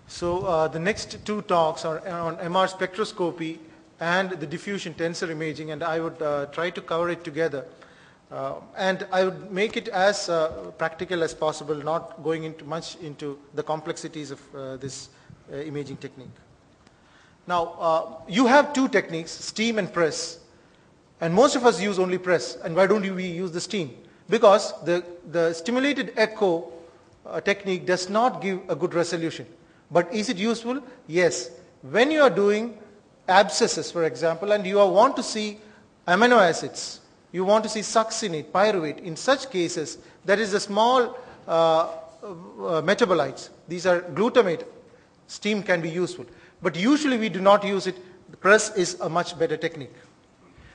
So the next two talks are on MR spectroscopy and the diffusion tensor imaging, and I would try to cover it together. And I would make it as practical as possible, not going into much into the complexities of this imaging technique. Now, you have two techniques, steam and press, and most of us use only press. And why don't we use the steam? Because the stimulated echo technique does not give a good resolution. But is it useful? Yes. When you are doing abscesses, for example, and you want to see amino acids, you want to see succinate, pyruvate, in such cases, there is a small metabolites. These are glutamate. Steam can be useful. But usually we do not use it. The press is a much better technique.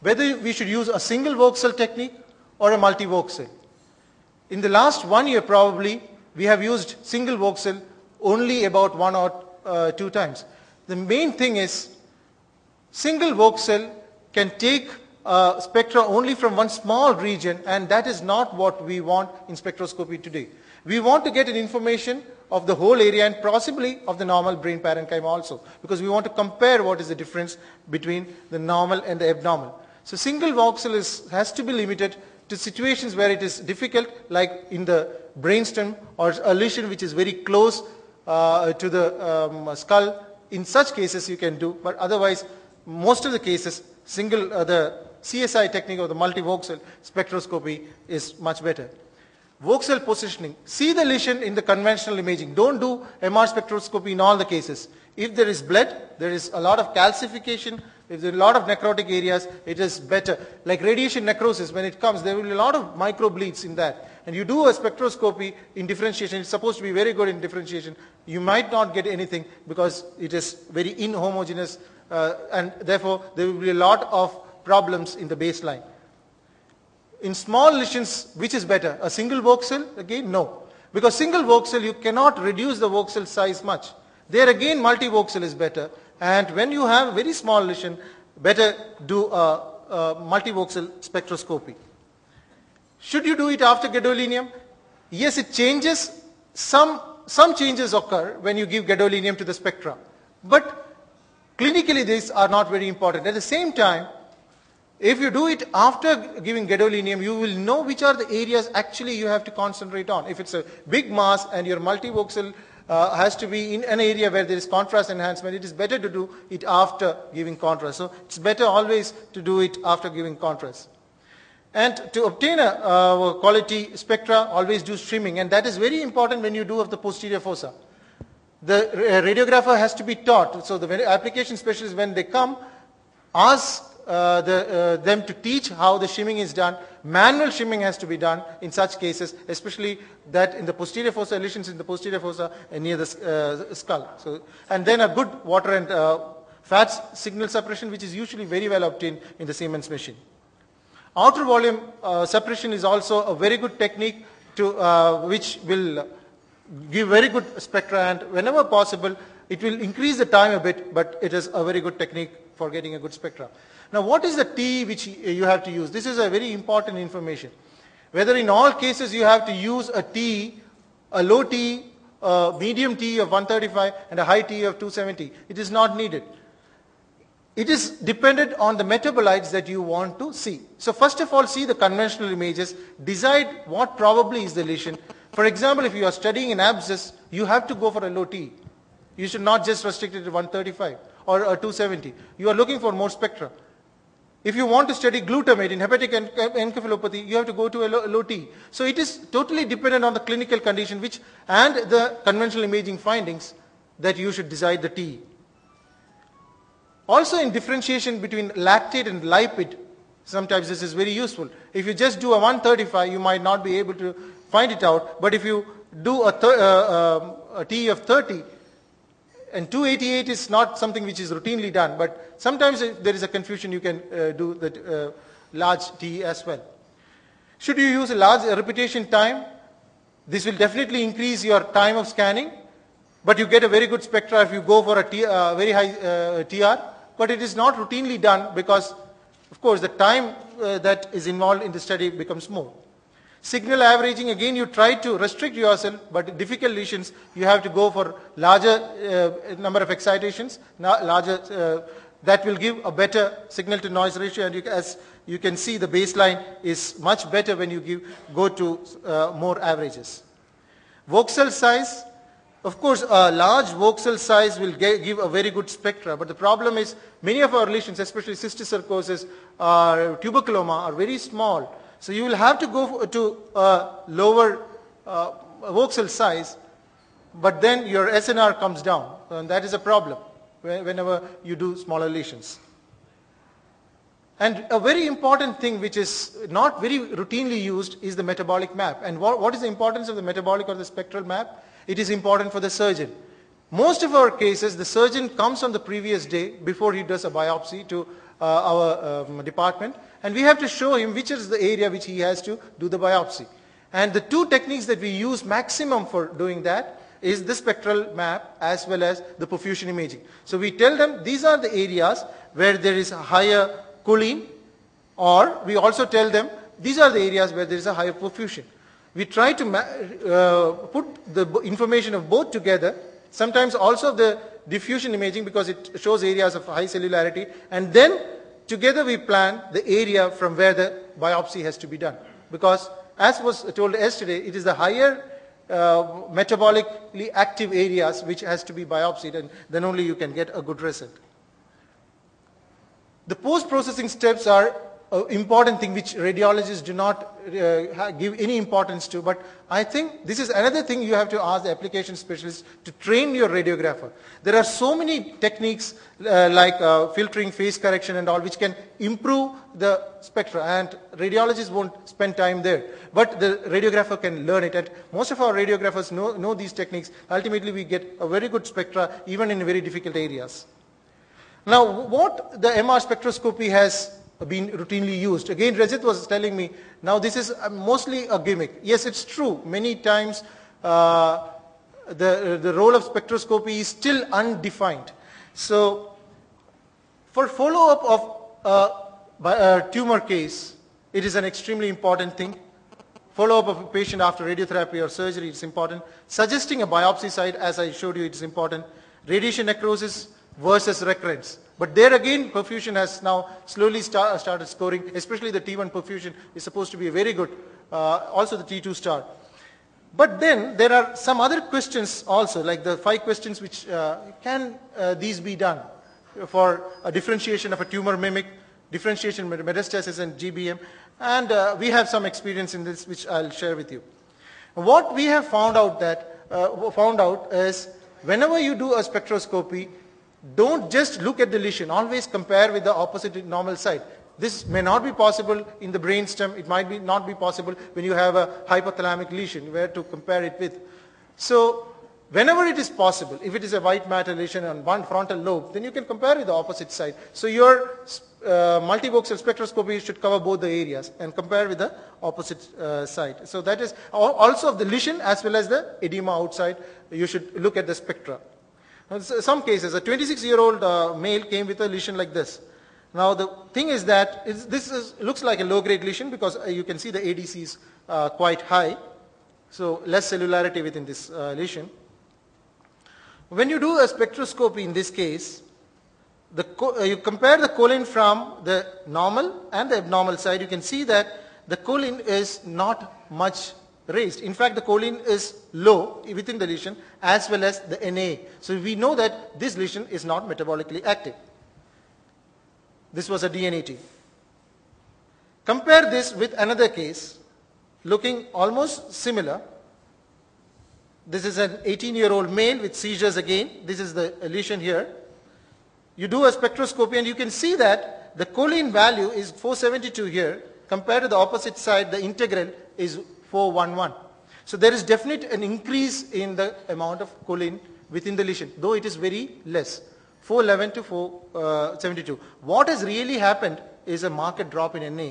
Whether we should use a single voxel technique or a multi-voxel. In the last 1 year probably, we have used single voxel only about 1 or 2 times. The main thing is single voxel can take spectra only from one small region, and that is not what we want in spectroscopy today. We want to get an information of the whole area and possibly of the normal brain parenchyma also, because we want to compare what is the difference between the normal and the abnormal. So single voxel has to be limited to situations where it is difficult, like in the brainstem or a lesion which is very close to the skull. In such cases you can do, but otherwise most of the cases the CSI technique or the multi-voxel spectroscopy is much better. Voxel positioning. See the lesion in the conventional imaging. Don't do MR spectroscopy in all the cases. If there is blood, there is a lot of calcification, if there is a lot of necrotic areas, it is better. Like radiation necrosis, when it comes, there will be a lot of microbleeds in that. And you do a spectroscopy in differentiation, it's supposed to be very good in differentiation. You might not get anything because it is very inhomogeneous, and therefore there will be a lot of problems in the baseline. In small lesions, which is better? A single voxel? Again, no. Because single voxel, you cannot reduce the voxel size much. There again, multi-voxel is better. And when you have very small lesion, better do a multi-voxel spectroscopy. Should you do it after gadolinium? Yes, it changes. Some changes occur when you give gadolinium to the spectra. But clinically, these are not very important. At the same time, if you do it after giving gadolinium, you will know which are the areas actually you have to concentrate on. If it's a big mass and your multi-voxel has to be in an area where there is contrast enhancement, it is better to do it after giving contrast. So it's better always to do it after giving contrast. And to obtain a quality spectra, always do streaming, and that is very important when you do of the posterior fossa. The radiographer has to be taught. So the application specialists, when they come, ask them to teach how the shimming is done. Manual shimming has to be done in such cases, especially that in the posterior fossa, lesions in the posterior fossa near the skull. So, and then a good water and fat signal suppression, which is usually very well obtained in the Siemens machine. Outer volume suppression is also a very good technique which will give very good spectra, and whenever possible it will increase the time a bit, but it is a very good technique for getting a good spectra. Now, what is the T which you have to use? This is a very important information. Whether in all cases you have to use a T, a low T, a medium T of 135 and a high T of 270. It is not needed. It is dependent on the metabolites that you want to see. So first of all, see the conventional images, decide what probably is the lesion. For example, if you are studying an abscess, you have to go for a low T. You should not just restrict it to 135 or 270. You are looking for more spectra. If you want to study glutamate in hepatic encephalopathy, you have to go to a low T. So it is totally dependent on the clinical condition and the conventional imaging findings that you should decide the T. Also in differentiation between lactate and lipid, sometimes this is very useful. If you just do a 135, you might not be able to find it out. But if you do a T of 30, and 288 is not something which is routinely done, but sometimes there is a confusion, you can do the large T as well. Should you use a large repetition time? This will definitely increase your time of scanning, but you get a very good spectra if you go for a very high TR, but it is not routinely done because, of course, the time that is involved in the study becomes more. Signal averaging, again you try to restrict yourself, but difficult lesions, you have to go for larger number of excitations, that will give a better signal to noise ratio, and as you can see, the baseline is much better when you go to more averages. Voxel size, of course, a large voxel size will give a very good spectra, but the problem is many of our lesions, especially cysticercosis or tuberculoma, are very small. So you will have to go to a lower voxel size, but then your SNR comes down, and that is a problem whenever you do smaller lesions. And a very important thing which is not very routinely used is the metabolic map. And what is the importance of the metabolic or the spectral map? It is important for the surgeon. Most of our cases, the surgeon comes on the previous day before he does a biopsy to our department, and we have to show him which is the area which he has to do the biopsy. And the two techniques that we use maximum for doing that is the spectral map as well as the perfusion imaging. So we tell them these are the areas where there is a higher choline, or we also tell them these are the areas where there is a higher perfusion. We try to put the information of both together, sometimes also the diffusion imaging because it shows areas of high cellularity, and then together we plan the area from where the biopsy has to be done. Because as was told yesterday, it is the higher metabolically active areas which has to be biopsied, and then only you can get a good result. The post-processing steps are an important thing which radiologists do not give any importance to, but I think this is another thing you have to ask the application specialist to train your radiographer. There are so many techniques like filtering, phase correction and all which can improve the spectra, and radiologists won't spend time there. But the radiographer can learn it, and most of our radiographers know these techniques. Ultimately we get a very good spectra even in very difficult areas. Now what the MR spectroscopy has been routinely used. Again, Rajat was telling me, now this is mostly a gimmick. Yes, it's true. Many times the role of spectroscopy is still undefined. So for follow-up of a tumor case, it is an extremely important thing. Follow-up of a patient after radiotherapy or surgery is important. Suggesting a biopsy site, as I showed you, it is important. Radiation necrosis versus recurrence. But there again, perfusion has now slowly started scoring, especially the T1 perfusion is supposed to be very good, also the T2 star. But then there are some other questions also, like the 5 questions which can these be done for a differentiation of a tumor mimic, differentiation metastasis and GBM, and we have some experience in this which I'll share with you. What we have found out is whenever you do a spectroscopy, don't just look at the lesion, always compare with the opposite normal side. This may not be possible in the brainstem, it might not be possible when you have a hypothalamic lesion, where to compare it with. So whenever it is possible, if it is a white matter lesion on one frontal lobe, then you can compare with the opposite side. So your multivoxel spectroscopy should cover both the areas and compare with the opposite side. So that is also of the lesion as well as the edema outside, you should look at the spectra. Some cases, a 26-year-old male came with a lesion like this. Now the thing is that looks like a low-grade lesion because you can see the ADC is quite high, so less cellularity within this lesion. When you do a spectroscopy in this case, you compare the choline from the normal and the abnormal side, you can see that the choline is not much raised. In fact, the choline is low within the lesion as well as the Na. So we know that this lesion is not metabolically active. This was a DNAT. Compare this with another case looking almost similar. This is an 18-year-old male with seizures again. This is the lesion here. You do a spectroscopy and you can see that the choline value is 472 here. Compared to the opposite side, the integral is 411. So there is definitely an increase in the amount of choline within the lesion, though it is very less, 411 to 472. What has really happened is a marked drop in Na.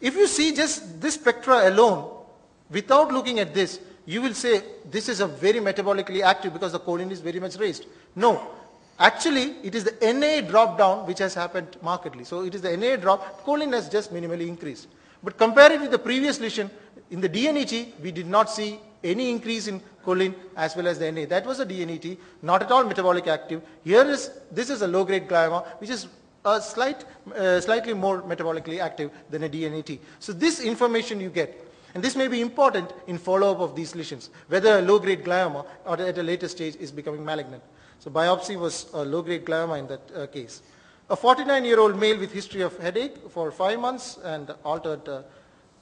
If you see just this spectra alone, without looking at this, you will say this is a very metabolically active because the choline is very much raised. No. Actually, it is the Na drop down which has happened markedly. So it is the Na drop, choline has just minimally increased. But compare it with the previous lesion, In the DNET, we did not see any increase in choline as well as the Na. That was a DNET, not at all metabolic active. This is a low-grade glioma, which is slightly more metabolically active than a DNET. So this information you get, and this may be important in follow-up of these lesions, whether a low-grade glioma or at a later stage is becoming malignant. So biopsy was a low-grade glioma in that case. A 49-year-old male with history of headache for 5 months and altered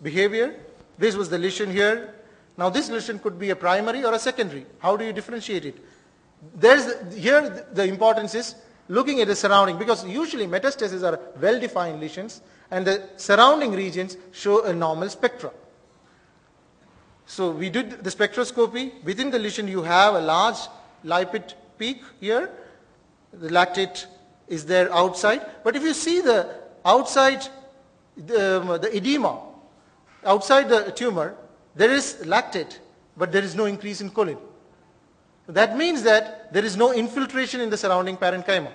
behavior. This was the lesion here. Now this lesion could be a primary or a secondary. How do you differentiate it? Here the importance is looking at the surrounding, because usually metastases are well-defined lesions and the surrounding regions show a normal spectra. So we did the spectroscopy. Within the lesion you have a large lipid peak here. The lactate is there outside. But if you see the outside, the edema, outside the tumor, there is lactate, but there is no increase in choline. That means that there is no infiltration in the surrounding parenchyma.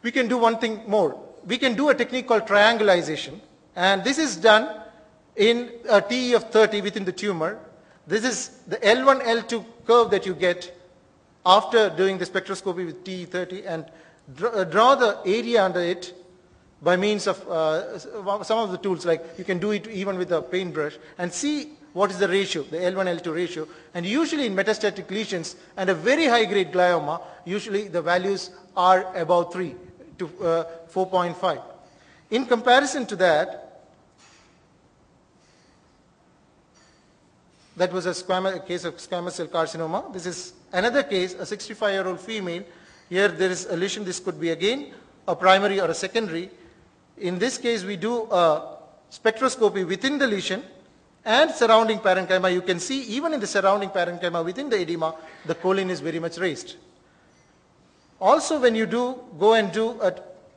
We can do one thing more. We can do a technique called triangulization, and this is done in a TE of 30 within the tumor. This is the L1, L2 curve that you get after doing the spectroscopy with TE 30, and draw the area under it by means of some of the tools, like you can do it even with a paintbrush, and see what is the ratio, the L1, L2 ratio. And usually in metastatic lesions and a very high-grade glioma, usually the values are about 3 to 4.5. In comparison to that, that was a case of squamous cell carcinoma. This is another case, a 65-year-old female. Here there is a lesion. This could be again a primary or a secondary. In this case, we do a spectroscopy within the lesion and surrounding parenchyma. You can see even in the surrounding parenchyma within the edema, the choline is very much raised. Also, when you go and do a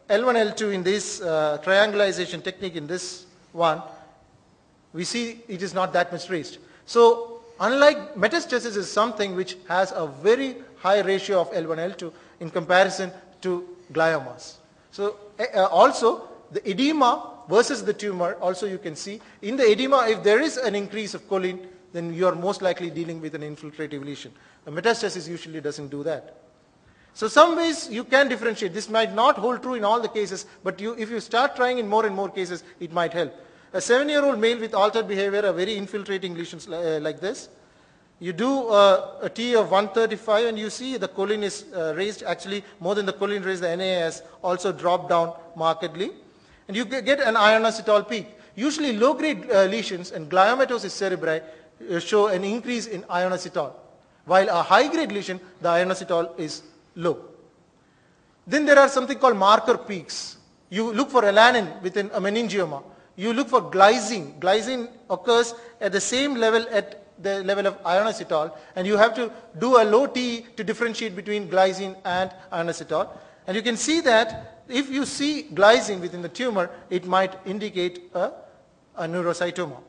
L1, L2 in this triangulization technique in this one, we see it is not that much raised. So unlike metastasis is something which has a very high ratio of L1, L2 in comparison to gliomas. So also the edema versus the tumor, also you can see in the edema, if there is an increase of choline, then you are most likely dealing with an infiltrative lesion. A metastasis usually doesn't do that. So some ways you can differentiate. This might not hold true in all the cases, but if you start trying in more and more cases, it might help. A 7-year-old male with altered behavior, a very infiltrating lesions like this, you do a T of 135 and you see the choline is raised. Actually, more than the choline raised, the Na has also dropped down markedly. And you get an ionositol peak. Usually low-grade lesions and gliomatosis cerebri show an increase in ionositol, while a high-grade lesion, the ionositol is low. Then there are something called marker peaks. You look for alanin within a meningioma. You look for glycine. Glycine occurs at the same level at the level of ionositol, and you have to do a low T to differentiate between glycine and ionositol. And you can see that if you see glycine within the tumor, it might indicate a neurocytoma.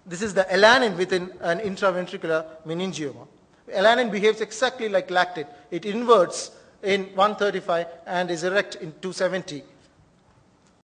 This is the alanin within an intraventricular meningioma. Alanin behaves exactly like lactate. It inverts in 135 and is erect in 270.